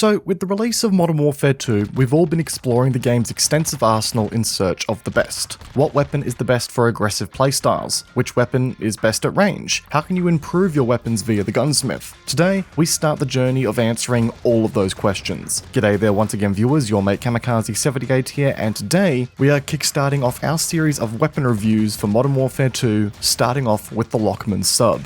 So, with the release of Modern Warfare 2, we've all been exploring the game's extensive arsenal in search of the best. What weapon is the best for aggressive playstyles? Which weapon is best at range? How can you improve your weapons via the gunsmith? Today, we start the journey of answering all of those questions. G'day there once again viewers, your mate Kamikaze78 here, and today we are kickstarting off our series of weapon reviews for Modern Warfare 2, starting off with the Lachmann Sub.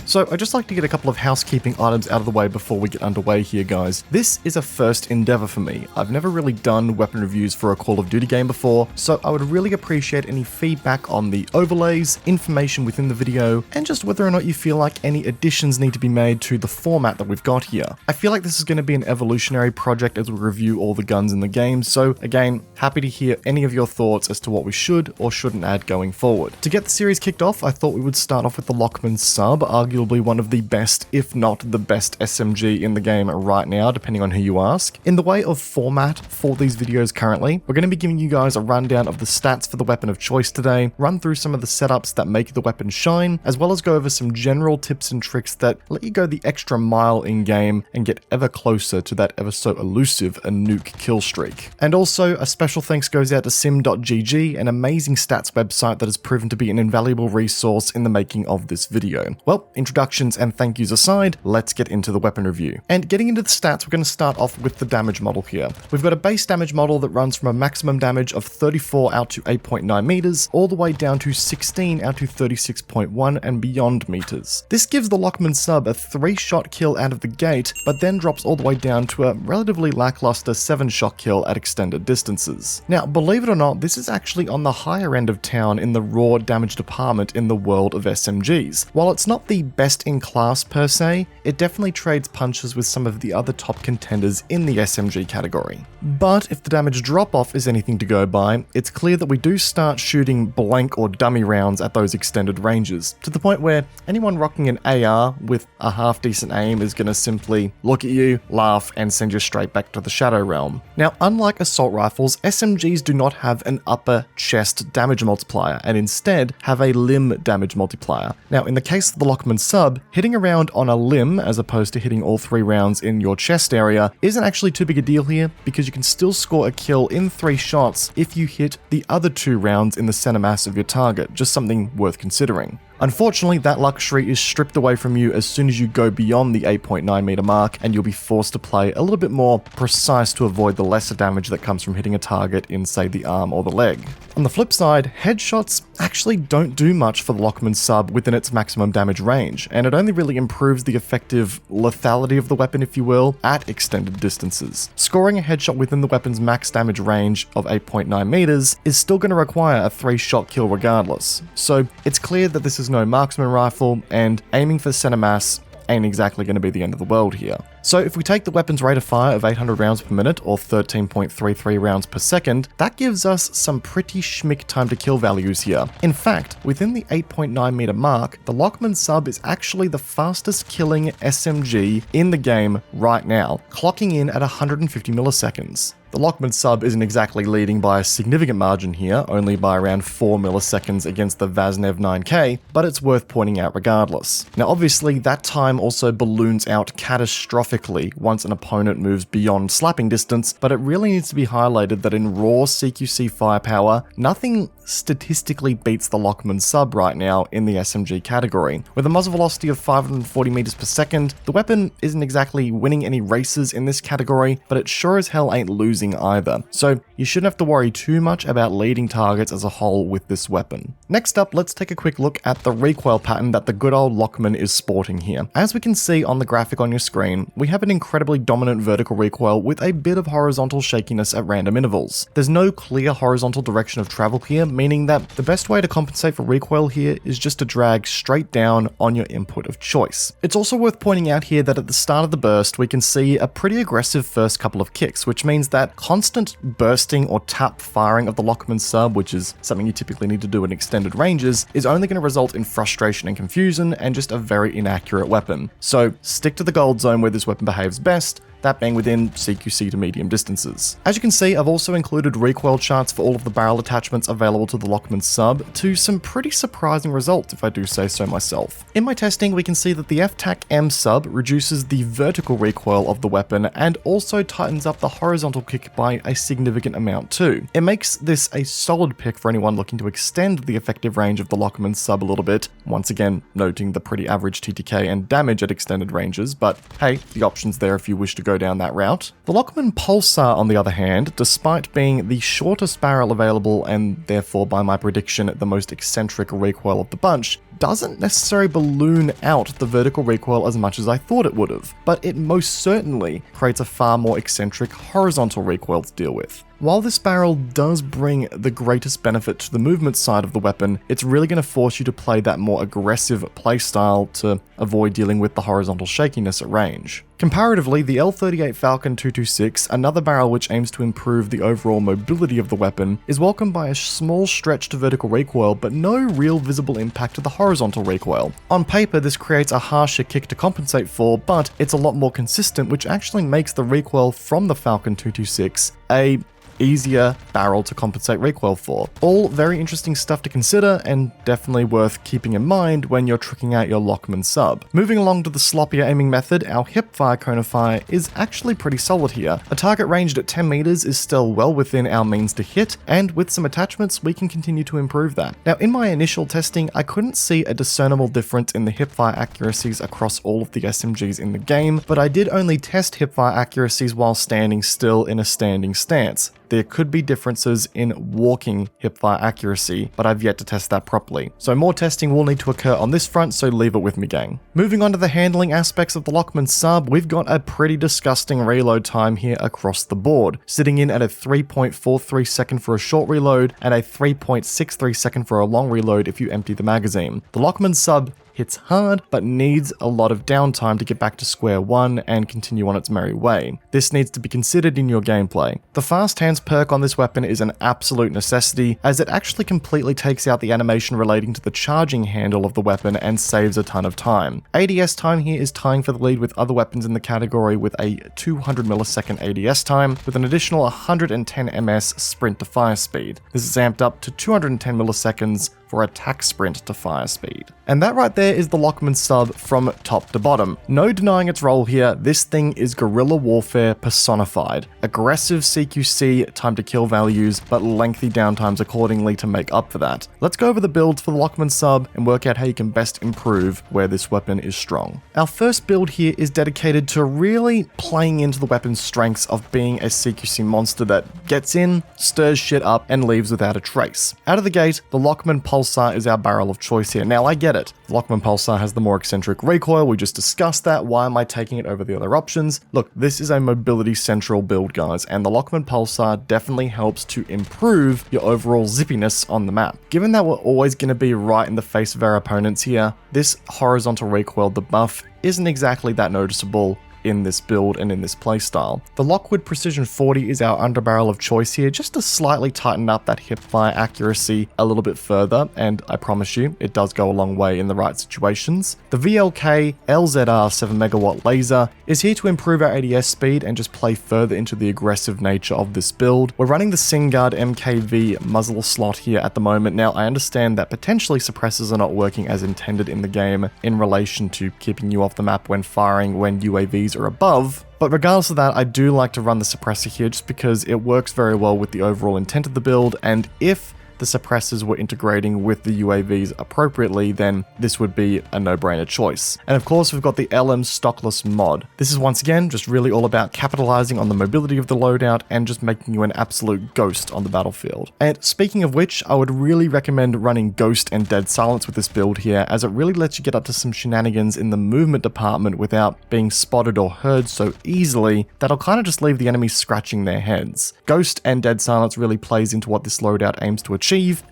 So I'd just like to get a couple of housekeeping items out of the way before we get underway here, guys. This is a first endeavor for me. I've never really done weapon reviews for a Call of Duty game before, so I would really appreciate any feedback on the overlays, information within the video, and just whether or not you feel like any additions need to be made to the format that we've got here. I feel like this is going to be an evolutionary project as we review all the guns in the game, so again, happy to hear any of your thoughts as to what we should or shouldn't add going forward. To get the series kicked off, I thought we would start off with the Lachmann Sub, arguably one of the best, if not the best SMG in the game right now, depending on who you ask. In the way of format for these videos currently, we're going to be giving you guys a rundown of the stats for the weapon of choice today, run through some of the setups that make the weapon shine, as well as go over some general tips and tricks that let you go the extra mile in game and get ever closer to that ever so elusive a nuke kill streak. And also, a special thanks goes out to sim.gg, an amazing stats website that has proven to be an invaluable resource in the making of this video. Well, introductions and thank yous aside, let's get into the weapon review. And getting into the stats, we're going to start off with the damage model here. We've got a base damage model that runs from a maximum damage of 34 out to 8.9 meters, all the way down to 16 out to 36.1 and beyond meters. This gives the Lachmann Sub a 3-shot kill out of the gate, but then drops all the way down to a relatively lackluster 7-shot kill at extended distances. Now, believe it or not, this is actually on the higher end of town in the raw damage department in the world of SMGs. While it's not the best in class per se, it definitely trades punches with some of the other top contenders in the SMG category. But if the damage drop-off is anything to go by, it's clear that we do start shooting blank or dummy rounds at those extended ranges, to the point where anyone rocking an AR with a half-decent aim is going to simply look at you, laugh, and send you straight back to the Shadow Realm. Now, unlike assault rifles, SMGs do not have an upper chest damage multiplier, and instead have a limb damage multiplier. Now, in the case of the Lachmann Sub, hitting a round on a limb as opposed to hitting all 3 rounds in your chest area isn't actually too big a deal here, because you can still score a kill in 3 shots if you hit the other 2 rounds in the center mass of your target, just something worth considering. Unfortunately, that luxury is stripped away from you as soon as you go beyond the 8.9 meter mark, and you'll be forced to play a little bit more precise to avoid the lesser damage that comes from hitting a target in, say, the arm or the leg. On the flip side, headshots actually don't do much for the Lachmann Sub within its maximum damage range, and it only really improves the effective lethality of the weapon, if you will, at extended distances. Scoring a headshot within the weapon's max damage range of 8.9 meters is still going to require a 3-shot kill regardless. So it's clear that this is no marksman rifle, and aiming for center mass ain't exactly going to be the end of the world here. So if we take the weapon's rate of fire of 800 rounds per minute, or 13.33 rounds per second, that gives us some pretty schmick time to kill values here. In fact, within the 8.9 meter mark, the Lachmann Sub is actually the fastest killing SMG in the game right now, clocking in at 150 milliseconds. The Lachmann Sub isn't exactly leading by a significant margin here, only by around 4 milliseconds against the Vaznev 9K, but it's worth pointing out regardless. Now obviously, that time also balloons out catastrophically once an opponent moves beyond slapping distance, but it really needs to be highlighted that in raw CQC firepower, nothing statistically beats the Lachmann Sub right now in the SMG category. With a muzzle velocity of 540 meters per second, the weapon isn't exactly winning any races in this category, but it sure as hell ain't losing either. So you shouldn't have to worry too much about leading targets as a whole with this weapon. Next up, let's take a quick look at the recoil pattern that the good old Lachmann is sporting here. As we can see on the graphic on your screen, we have an incredibly dominant vertical recoil with a bit of horizontal shakiness at random intervals. There's no clear horizontal direction of travel here, meaning that the best way to compensate for recoil here is just to drag straight down on your input of choice. It's also worth pointing out here that at the start of the burst, we can see a pretty aggressive first couple of kicks, which means that constant bursting or tap firing of the Lachmann Sub, which is something you typically need to do in extended ranges, is only going to result in frustration and confusion and just a very inaccurate weapon. So stick to the gold zone where this weapon behaves best, that being within CQC to medium distances. As you can see, I've also included recoil charts for all of the barrel attachments available to the Lachmann Sub, to some pretty surprising results if I do say so myself. In my testing, we can see that the FTAC M Sub reduces the vertical recoil of the weapon and also tightens up the horizontal kick by a significant amount too. It makes this a solid pick for anyone looking to extend the effective range of the Lachmann Sub a little bit, once again noting the pretty average TTK and damage at extended ranges, but hey, the option's there if you wish to go down that route. The Lachmann Pulsar, on the other hand, despite being the shortest barrel available and therefore by my prediction the most eccentric recoil of the bunch, doesn't necessarily balloon out the vertical recoil as much as I thought it would have, but it most certainly creates a far more eccentric horizontal recoil to deal with. While this barrel does bring the greatest benefit to the movement side of the weapon, it's really going to force you to play that more aggressive playstyle to avoid dealing with the horizontal shakiness at range. Comparatively, the L38 Falcon 226, another barrel which aims to improve the overall mobility of the weapon, is welcomed by a small stretch to vertical recoil but no real visible impact to the horizontal recoil. On paper, this creates a harsher kick to compensate for, but it's a lot more consistent, which actually makes the recoil from the Falcon 226 a easier barrel to compensate recoil for. All very interesting stuff to consider and definitely worth keeping in mind when you're tricking out your Lachmann Sub. Moving along to the sloppier aiming method, our hipfire cone of fire is actually pretty solid here. A target ranged at 10 meters is still well within our means to hit, and with some attachments we can continue to improve that. Now, in my initial testing, I couldn't see a discernible difference in the hipfire accuracies across all of the SMGs in the game, but I did only test hipfire accuracies while standing still in a standing stance. There could be differences in walking hipfire accuracy, but I've yet to test that properly. So more testing will need to occur on this front, so leave it with me, gang. Moving on to the handling aspects of the Lachmann Sub, we've got a pretty disgusting reload time here across the board, sitting in at a 3.43 second for a short reload and a 3.63 second for a long reload if you empty the magazine. The Lachmann Sub hits hard, but needs a lot of downtime to get back to square one and continue on its merry way. This needs to be considered in your gameplay. The fast hands perk on this weapon is an absolute necessity, as it actually completely takes out the animation relating to the charging handle of the weapon and saves a ton of time. ADS time here is tying for the lead with other weapons in the category with a 200 millisecond ADS time, with an additional 110 ms sprint to fire speed. This is amped up to 210 milliseconds for attack sprint to fire speed. And that right there is the Lachmann Sub from top to bottom. No denying its role here, this thing is guerrilla warfare personified. Aggressive CQC time to kill values, but lengthy downtimes accordingly to make up for that. Let's go over the builds for the Lachmann Sub and work out how you can best improve where this weapon is strong. Our first build here is dedicated to really playing into the weapon's strengths of being a CQC monster that gets in, stirs shit up, and leaves without a trace. Out of the gate, the Lachmann Pulsar is our barrel of choice here. Now, I get it. The Lachmann Pulsar has the more eccentric recoil. We just discussed that. Why am I taking it over the other options? Look, this is a mobility central build, guys, and the Lachmann Pulsar definitely helps to improve your overall zippiness on the map. Given that we're always going to be right in the face of our opponents here, this horizontal recoil debuff isn't exactly that noticeable in this build and in this playstyle. The Lockwood Precision 40 is our underbarrel of choice here, just to slightly tighten up that hipfire accuracy a little bit further, and I promise you, it does go a long way in the right situations. The VLK LZR 7 megawatt laser is here to improve our ADS speed and just play further into the aggressive nature of this build. We're running the SingGuard MKV muzzle slot here at the moment. Now, I understand that potentially suppressors are not working as intended in the game in relation to keeping you off the map when firing when UAVs are above, but regardless of that, I do like to run the suppressor here just because it works very well with the overall intent of the build, and if the suppressors were integrating with the UAVs appropriately, then this would be a no-brainer choice. And of course, we've got the LM Stockless mod. This is once again just really all about capitalizing on the mobility of the loadout and just making you an absolute ghost on the battlefield. And speaking of which, I would really recommend running Ghost and Dead Silence with this build here, as it really lets you get up to some shenanigans in the movement department without being spotted or heard so easily that'll kind of just leave the enemies scratching their heads. Ghost and Dead Silence really plays into what this loadout aims to achieve,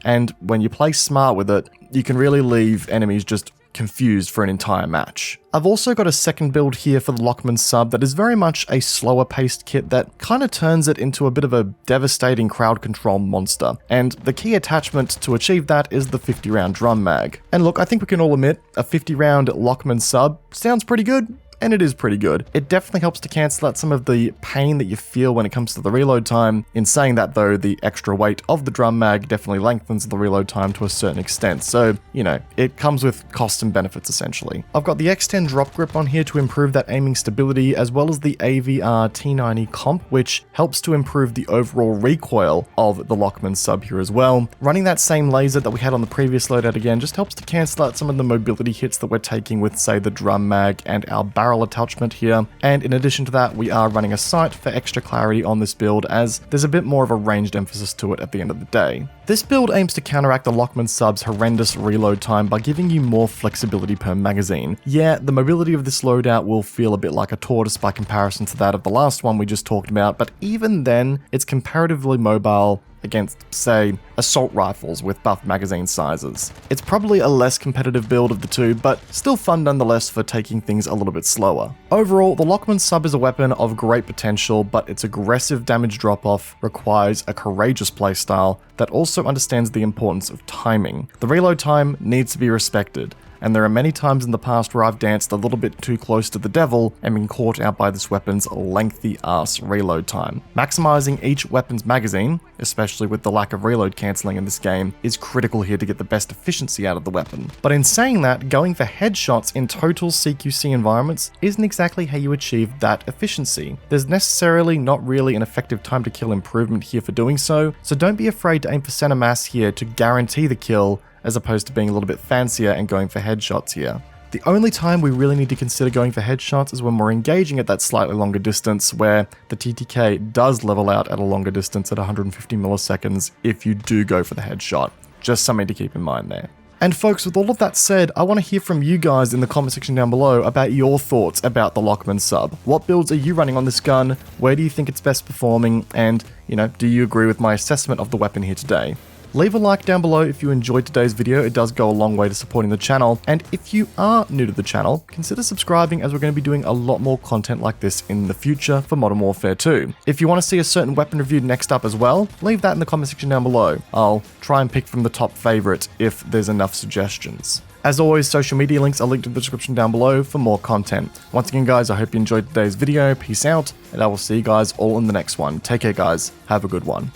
and when you play smart with it, you can really leave enemies just confused for an entire match. I've also got a second build here for the Lachmann Sub that is very much a slower paced kit that kind of turns it into a bit of a devastating crowd control monster, and the key attachment to achieve that is the 50 round drum mag. And look, I think we can all admit a 50 round Lachmann Sub sounds pretty good. and it is pretty good. It definitely helps to cancel out some of the pain that you feel when it comes to the reload time. In saying that though, the extra weight of the drum mag definitely lengthens the reload time to a certain extent, so, you know, it comes with costs and benefits essentially. I've got the X10 drop grip on here to improve that aiming stability, as well as the AVR T90 comp, which helps to improve the overall recoil of the Lachmann Sub here as well. Running that same laser that we had on the previous loadout again just helps to cancel out some of the mobility hits that we're taking with, say, the drum mag and our barrel attachment here. And in addition to that, we are running a sight for extra clarity on this build, as there's a bit more of a ranged emphasis to it at the end of the day. This build aims to counteract the Lachmann Sub's horrendous reload time by giving you more flexibility per magazine. Yeah, the mobility of this loadout will feel a bit like a tortoise by comparison to that of the last one we just talked about, but even then, it's comparatively mobile against, say, assault rifles with buff magazine sizes. It's probably a less competitive build of the two, but still fun nonetheless for taking things a little bit slower. Overall, the Lachmann Sub is a weapon of great potential, but its aggressive damage drop-off requires a courageous playstyle that also understands the importance of timing. The reload time needs to be respected, and there are many times in the past where I've danced a little bit too close to the devil and been caught out by this weapon's lengthy ass reload time. Maximizing each weapon's magazine, especially with the lack of reload cancelling in this game, is critical here to get the best efficiency out of the weapon. But in saying that, going for headshots in total CQC environments isn't exactly how you achieve that efficiency. There's necessarily not really an effective time to kill improvement here for doing so don't be afraid to aim for center mass here to guarantee the kill, as opposed to being a little bit fancier and going for headshots here. The only time we really need to consider going for headshots is when we're engaging at that slightly longer distance, where the TTK does level out at a longer distance at 150 milliseconds if you do go for the headshot. Just something to keep in mind there. And folks, with all of that said, I want to hear from you guys in the comment section down below about your thoughts about the Lachmann Sub. What builds are you running on this gun? Where do you think it's best performing? And, you know, do you agree with my assessment of the weapon here today? Leave a like down below if you enjoyed today's video, it does go a long way to supporting the channel, and if you are new to the channel, consider subscribing, as we're going to be doing a lot more content like this in the future for Modern Warfare 2. If you want to see a certain weapon reviewed next up as well, leave that in the comment section down below. I'll try and pick from the top favourite if there's enough suggestions. As always, social media links are linked in the description down below for more content. Once again guys, I hope you enjoyed today's video, peace out, and I will see you guys all in the next one. Take care guys, have a good one.